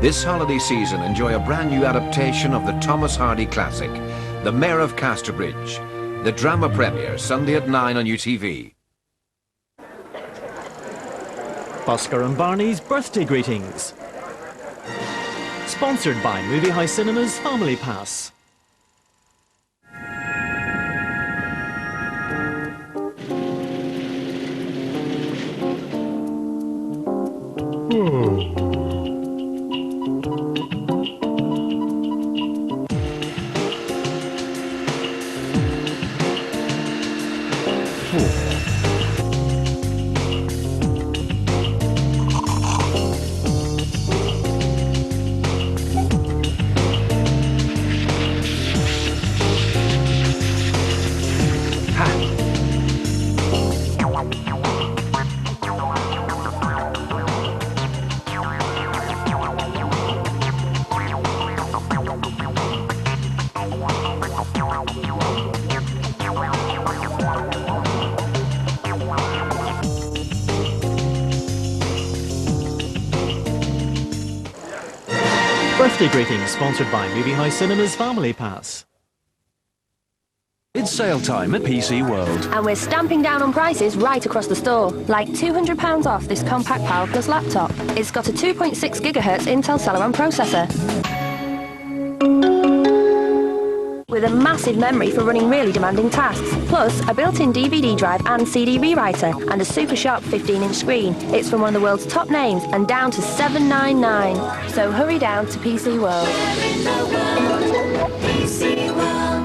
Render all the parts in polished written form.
This holiday season, enjoy a brand new adaptation of the Thomas Hardy classic, The Mayor of Casterbridge. The drama premiere, Sunday at 9 on UTV. Oscar and Barney's birthday greetings. Sponsored by Movie House Cinema's Family Pass. Birthday greetings sponsored by Movie House Cinema's Family Pass. It's sale time at PC World. And we're stamping down on prices right across the store. Like £200 off this compact Power Plus laptop. It's got a 2.6 GHz Intel Celeron processor. With a massive memory for running really demanding tasks. Plus, a built-in DVD drive and CD rewriter. And a super sharp 15-inch screen. It's from one of the world's top names and down to $799. So hurry down to PC World. PC World.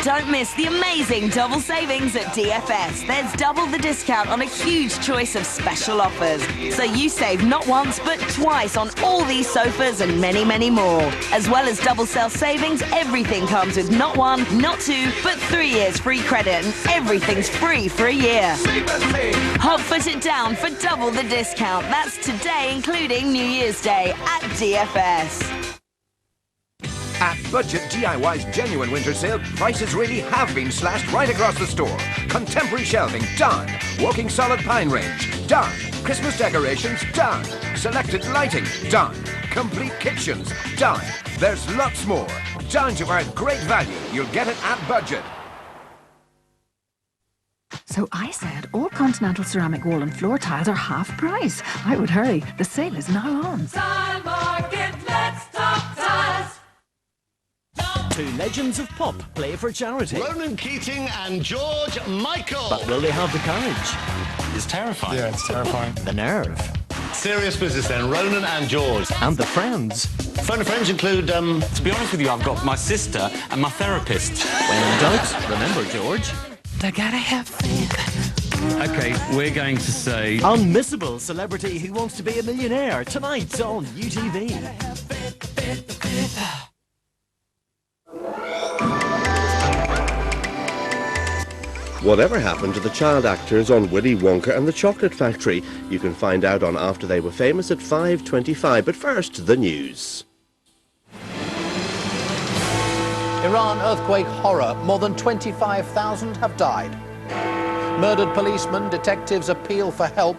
Don't miss the amazing double savings at DFS. There's double the discount on a huge choice of special offers. So you save not once, but twice on all these sofas and many, many more. As well as double sale savings, everything comes with not one, not two, but 3 years free credit, and everything's free for a year. Hot foot it down for double the discount. That's today, including New Year's Day at DFS. At Budget DIY's genuine winter sale, prices really have been slashed right across the store. Contemporary shelving, done. Walking solid pine range, done. Christmas decorations, done. Selected lighting, done. Complete kitchens, done. There's lots more. Down to our great value. You'll get it at Budget. So I said all Continental ceramic wall and floor tiles are half price. I would hurry. The sale is now on. Tile Market, let's talk tiles. Two legends of pop play for charity. Ronan Keating and George Michael. But will they have the courage? It's terrifying. Yeah, it's terrifying. The nerve? Serious business then, Ronan and George. And the friends? Friends include, To be honest with you, I've got my sister and my therapist. When in doubt, remember George. I gotta have faith. Okay, we're going to say... Unmissable celebrity who wants to be a millionaire tonight on UTV. Whatever happened to the child actors on Willy Wonka and the Chocolate Factory? You can find out on After They Were Famous at 5:25. But first, the news. Iran earthquake horror. More than 25,000 have died. Murdered policemen, detectives appeal for help.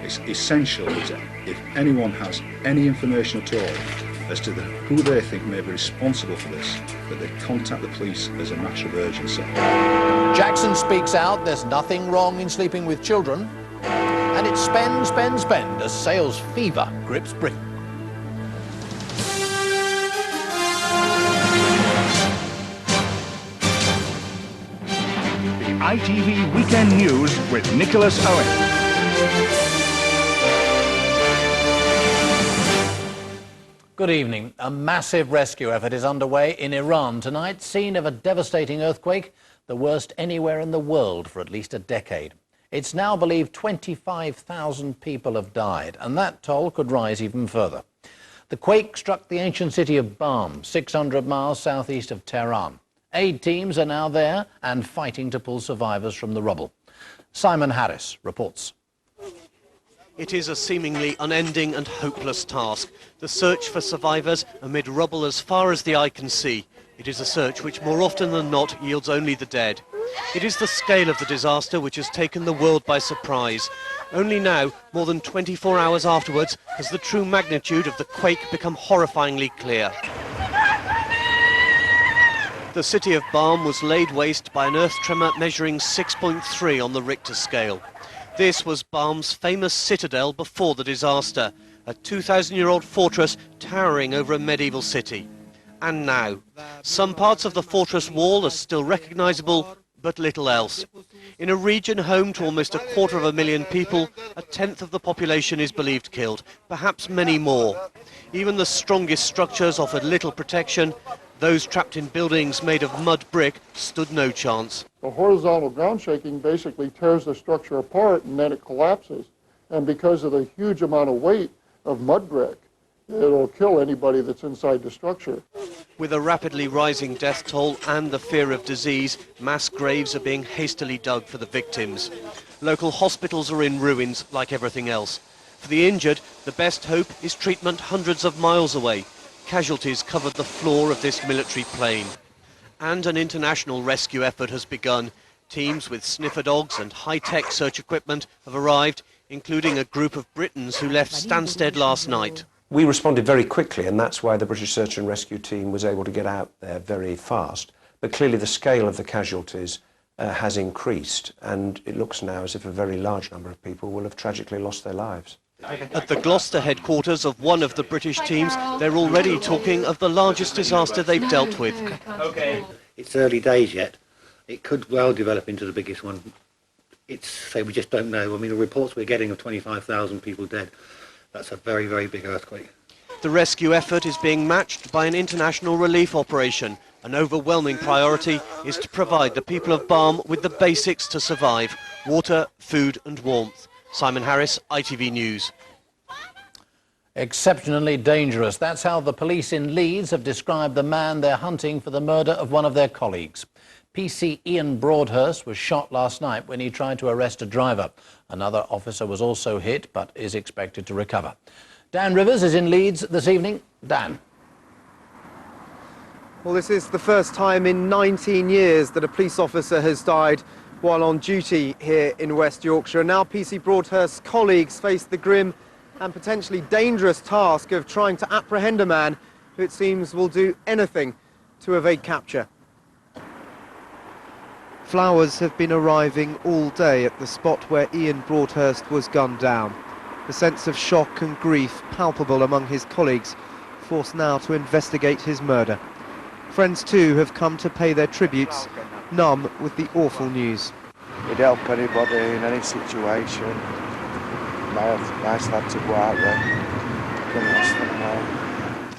It's essential that if anyone has any information at all as to who they think may be responsible for this, that they contact the police as a matter of urgency. Jackson speaks out. There's nothing wrong in sleeping with children. And it's spend, spend, spend as sales fever grips Britain. The ITV Weekend News with Nicholas Owen. Good evening. A massive rescue effort is underway in Iran tonight, scene of a devastating earthquake, the worst anywhere in the world for at least a decade. It's now believed 25,000 people have died, and that toll could rise even further. The quake struck the ancient city of Bam, 600 miles southeast of Tehran. Aid teams are now there and fighting to pull survivors from the rubble. Simon Harris reports. It is a seemingly unending and hopeless task. The search for survivors amid rubble as far as the eye can see. It is a search which more often than not yields only the dead. It is the scale of the disaster which has taken the world by surprise. Only now, more than 24 hours afterwards, has the true magnitude of the quake become horrifyingly clear. The city of Balm was laid waste by an earth tremor measuring 6.3 on the Richter scale. This was Balm's famous citadel before the disaster, a 2,000-year-old fortress towering over a medieval city. And now, some parts of the fortress wall are still recognisable, but little else. In a region home to almost 250,000 people, a tenth of the population is believed killed, perhaps many more. Even the strongest structures offered little protection. Those trapped in buildings made of mud brick stood no chance. The horizontal ground shaking basically tears the structure apart and then it collapses. And because of the huge amount of weight of mud brick, it'll kill anybody that's inside the structure. With a rapidly rising death toll and the fear of disease, mass graves are being hastily dug for the victims. Local hospitals are in ruins like everything else. For the injured, the best hope is treatment hundreds of miles away. Casualties covered the floor of this military plane. And an international rescue effort has begun. Teams with sniffer dogs and high-tech search equipment have arrived, including a group of Britons who left Stansted last night. We responded very quickly, and that's why the British Search and Rescue Team was able to get out there very fast. But clearly the scale of the casualties has increased, and it looks now as if a very large number of people will have tragically lost their lives. At the Gloucester headquarters of one of the British teams, they're already talking of the largest disaster they've dealt with. Okay. It's early days yet. It could well develop into the biggest one. We just don't know. I mean, the reports we're getting of 25,000 people dead, that's a very, very big earthquake. The rescue effort is being matched by an international relief operation. An overwhelming priority is to provide the people of Balm with the basics to survive: water, food and warmth. Simon Harris, ITV News. Exceptionally dangerous. That's how the police in Leeds have described the man they're hunting for the murder of one of their colleagues. PC Ian Broadhurst was shot last night when he tried to arrest a driver. Another officer was also hit, but is expected to recover. Dan Rivers is in Leeds this evening. Dan. Well, this is the first time in 19 years that a police officer has died while on duty here in West Yorkshire. And now PC Broadhurst's colleagues face the grim and potentially dangerous task of trying to apprehend a man who it seems will do anything to evade capture. Flowers have been arriving all day at the spot where Ian Broadhurst was gunned down. The sense of shock and grief palpable among his colleagues, forced now to investigate his murder. Friends too have come to pay their tributes, numb with the awful news. It'd help anybody in any situation. Nice lad to go out there.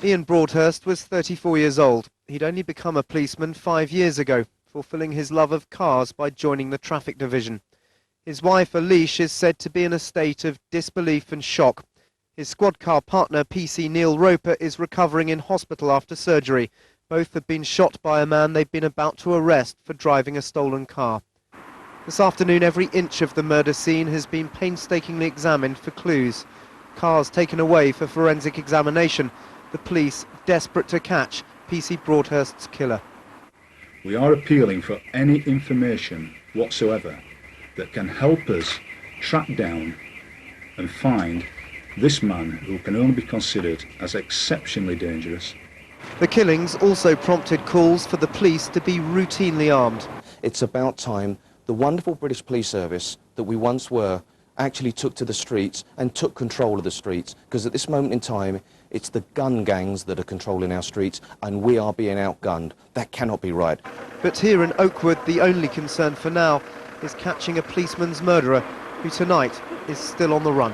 Ian Broadhurst was 34 years old. He'd only become a policeman 5 years ago, fulfilling his love of cars by joining the traffic division. His wife, Alish, is said to be in a state of disbelief and shock. His squad car partner, PC Neil Roper, is recovering in hospital after surgery. Both have been shot by a man they've been about to arrest for driving a stolen car. This afternoon, every inch of the murder scene has been painstakingly examined for clues. Cars taken away for forensic examination. The police desperate to catch PC Broadhurst's killer. We are appealing for any information whatsoever that can help us track down and find this man, who can only be considered as exceptionally dangerous. The killings also prompted calls for the police to be routinely armed. It's about time the wonderful British police service that we once were actually took to the streets and took control of the streets, because at this moment in time it's the gun gangs that are controlling our streets and we are being outgunned. That cannot be right. But here in Oakwood, the only concern for now is catching a policeman's murderer who tonight is still on the run.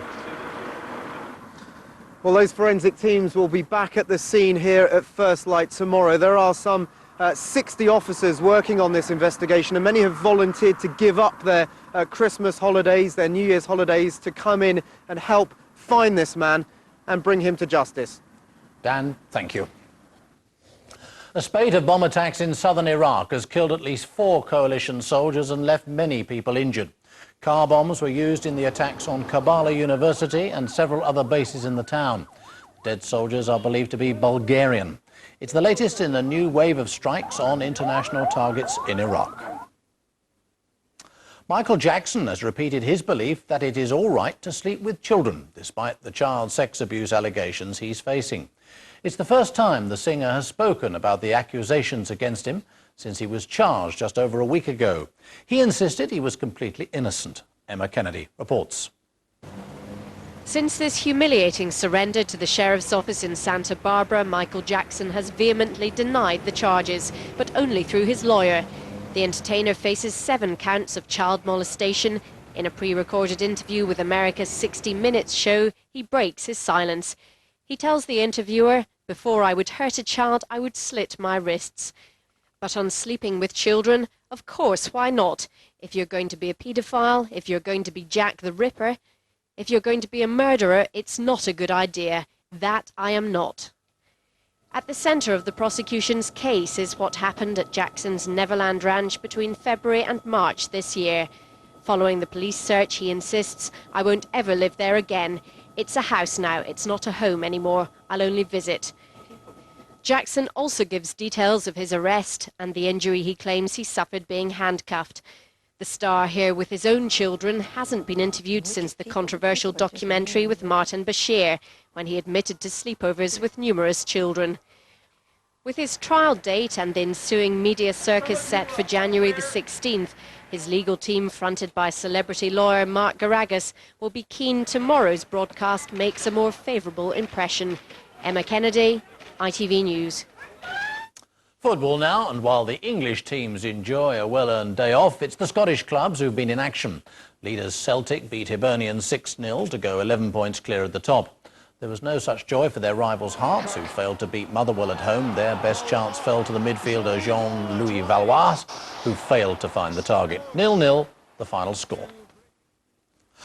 Well, those forensic teams will be back at the scene here at first light tomorrow. There are some 60 officers working on this investigation, and many have volunteered to give up their Christmas holidays, their New Year's holidays, to come in and help find this man and bring him to justice. Dan, thank you. A spate of bomb attacks in southern Iraq has killed at least 4 coalition soldiers and left many people injured. Car bombs were used in the attacks on Kabbalah University and several other bases in the town. Dead soldiers are believed to be Bulgarian. It's the latest in a new wave of strikes on international targets in Iraq. Michael Jackson has repeated his belief that it is all right to sleep with children, despite the child sex abuse allegations he's facing. It's the first time the singer has spoken about the accusations against him since he was charged just over a week ago. He insisted he was completely innocent. Emma Kennedy reports. Since this humiliating surrender to the Sheriff's Office in Santa Barbara, Michael Jackson has vehemently denied the charges, but only through his lawyer. The entertainer faces 7 counts of child molestation. In a pre-recorded interview with America's 60 Minutes show, he breaks his silence. He tells the interviewer, "Before I would hurt a child, I would slit my wrists." But on sleeping with children, of course, why not? If you're going to be a paedophile, if you're going to be Jack the Ripper, if you're going to be a murderer, it's not a good idea. That I am not. At the centre of the prosecution's case is what happened at Jackson's Neverland Ranch between February and March this year. Following the police search, he insists, "I won't ever live there again. It's a house now, it's not a home anymore. I'll only visit." Jackson also gives details of his arrest and the injury he claims he suffered being handcuffed. The star, here with his own children, hasn't been interviewed since the controversial documentary with Martin Bashir, when he admitted to sleepovers with numerous children. With his trial date and the ensuing media circus set for January the 16th, his legal team, fronted by celebrity lawyer Mark Garagas, will be keen tomorrow's broadcast makes a more favourable impression. Emma Kennedy, ITV News. Football now, and while the English teams enjoy a well-earned day off, it's the Scottish clubs who've been in action. Leaders Celtic beat Hibernian 6-0 to go 11 points clear at the top. There was no such joy for their rivals Hearts, who failed to beat Motherwell at home. Their best chance fell to the midfielder Jean-Louis Valois, who failed to find the target. 0-0, the final score.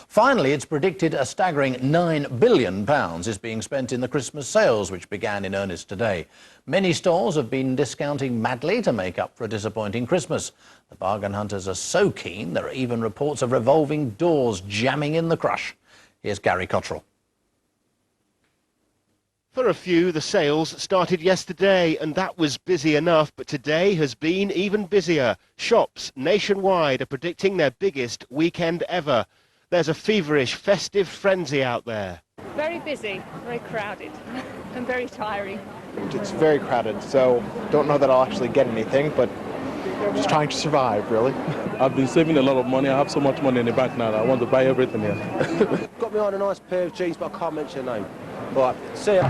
Finally, it's predicted a staggering £9 billion is being spent in the Christmas sales, which began in earnest today. Many stores have been discounting madly to make up for a disappointing Christmas. The bargain hunters are so keen, there are even reports of revolving doors jamming in the crush. Here's Gary Cottrell. For a few, the sales started yesterday, and that was busy enough, but today has been even busier. Shops nationwide are predicting their biggest weekend ever. There's a feverish, festive frenzy out there. Very busy, very crowded, and very tiring. It's very crowded, so don't know that I'll actually get anything, but just trying to survive, really. I've been saving a lot of money. I have so much money in the bank now that I want to buy everything here. Got me on a nice pair of jeans, but I can't mention the name. Right, see ya.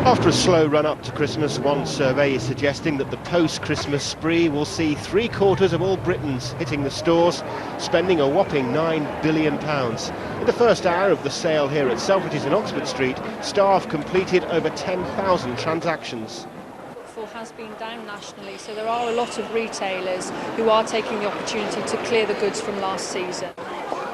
After a slow run up to Christmas, one survey is suggesting that the post-Christmas spree will see 3/4 of all Britons hitting the stores, spending a whopping £9 billion. In the first hour of the sale here at Selfridges in Oxford Street, staff completed over 10,000 transactions. Footfall has been down nationally, so there are a lot of retailers who are taking the opportunity to clear the goods from last season.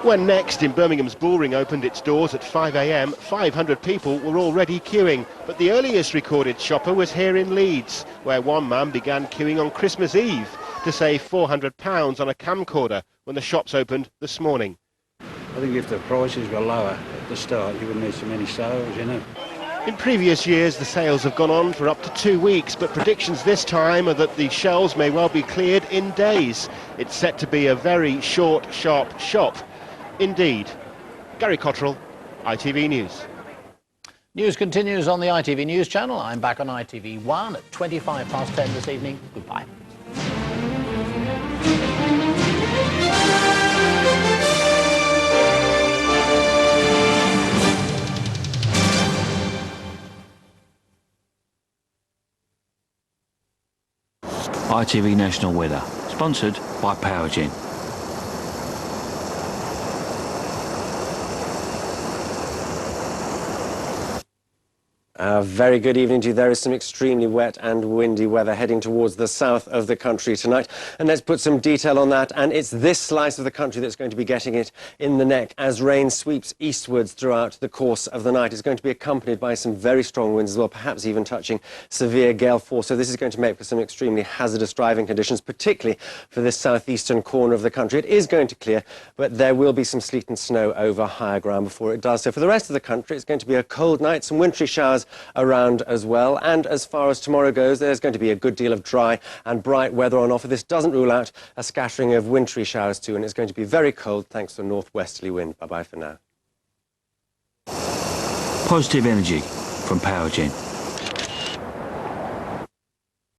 When Next in Birmingham's Bullring opened its doors at 5 a.m, 500 people were already queuing. But the earliest recorded shopper was here in Leeds, where one man began queuing on Christmas Eve to save £400 on a camcorder when the shops opened this morning. I think if the prices were lower at the start, you wouldn't need so many sales, you know. In previous years, the sales have gone on for up to 2 weeks, but predictions this time are that the shelves may well be cleared in days. It's set to be a very short, sharp shop. Indeed. Gary Cottrell, ITV News. News continues on the ITV News channel. I'm back on ITV1 at 10:25 this evening. Goodbye. ITV National Weather, sponsored by Powergen. Very good evening to you. There is some extremely wet and windy weather heading towards the south of the country tonight. And let's put some detail on that. And it's this slice of the country that's going to be getting it in the neck as rain sweeps eastwards throughout the course of the night. It's going to be accompanied by some very strong winds as well, perhaps even touching severe gale force. So this is going to make for some extremely hazardous driving conditions, particularly for this southeastern corner of the country. It is going to clear, but there will be some sleet and snow over higher ground before it does. So for the rest of the country, it's going to be a cold night, some wintry showers showers around as well. And as far as tomorrow goes, there's going to be a good deal of dry and bright weather on offer. This doesn't rule out a scattering of wintry showers too, and it's going to be very cold thanks to a northwesterly wind. Bye-bye for now. Positive energy from Powergen.